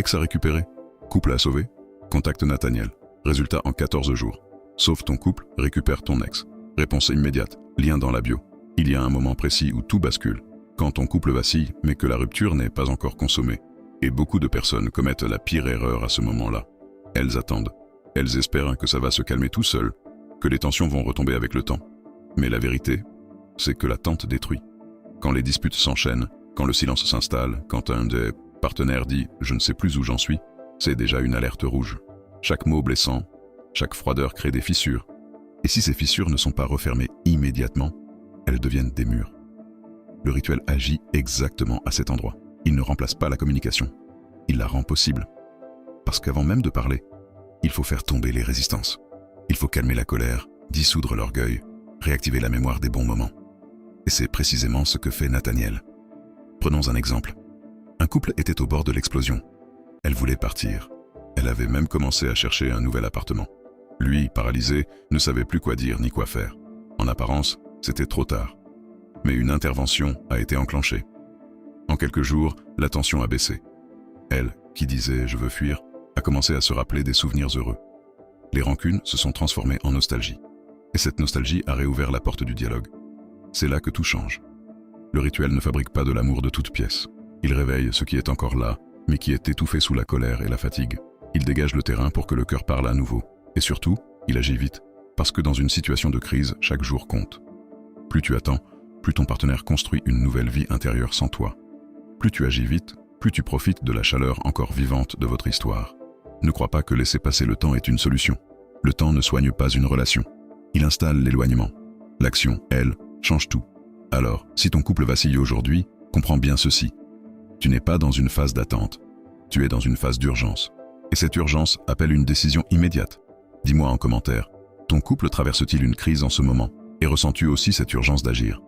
Ex à récupérer? Couple à sauver? Contacte Nathaniel. Résultat en 14 jours. Sauve ton couple, récupère ton ex. Réponse immédiate. Lien dans la bio. Il y a un moment précis où tout bascule. Quand ton couple vacille, mais que la rupture n'est pas encore consommée. Et beaucoup de personnes commettent la pire erreur à ce moment-là. Elles attendent. Elles espèrent que ça va se calmer tout seul, que les tensions vont retomber avec le temps. Mais la vérité, c'est que l'attente détruit. Quand les disputes s'enchaînent, quand le silence s'installe, quand un des partenaires dit « je ne sais plus où j'en suis », c'est déjà une alerte rouge. Chaque mot blessant, chaque froideur crée des fissures. Et si ces fissures ne sont pas refermées immédiatement, elles deviennent des murs. Le rituel agit exactement à cet endroit. Il ne remplace pas la communication. Il la rend possible. Parce qu'avant même de parler, il faut faire tomber les résistances. Il faut calmer la colère, dissoudre l'orgueil, réactiver la mémoire des bons moments. Et c'est précisément ce que fait Nathaniel. Prenons un exemple. Un couple était au bord de l'explosion. Elle voulait partir. Elle avait même commencé à chercher un nouvel appartement. Lui, paralysé, ne savait plus quoi dire ni quoi faire. En apparence, c'était trop tard. Mais une intervention a été enclenchée. En quelques jours, la tension a baissé. Elle, qui disait « je veux fuir », a commencé à se rappeler des souvenirs heureux. Les rancunes se sont transformées en nostalgie. Et cette nostalgie a réouvert la porte du dialogue. C'est là que tout change. Le rituel ne fabrique pas de l'amour de toutes pièces. Il réveille ce qui est encore là, mais qui est étouffé sous la colère et la fatigue. Il dégage le terrain pour que le cœur parle à nouveau. Et surtout, il agit vite, parce que dans une situation de crise, chaque jour compte. Plus tu attends, plus ton partenaire construit une nouvelle vie intérieure sans toi. Plus tu agis vite, plus tu profites de la chaleur encore vivante de votre histoire. Ne crois pas que laisser passer le temps est une solution. Le temps ne soigne pas une relation. Il installe l'éloignement. L'action, elle, change tout. Alors, si ton couple vacille aujourd'hui, comprends bien ceci. Tu n'es pas dans une phase d'attente. Tu es dans une phase d'urgence. Et cette urgence appelle une décision immédiate. Dis-moi en commentaire, ton couple traverse-t-il une crise en ce moment? Et ressens-tu aussi cette urgence d'agir?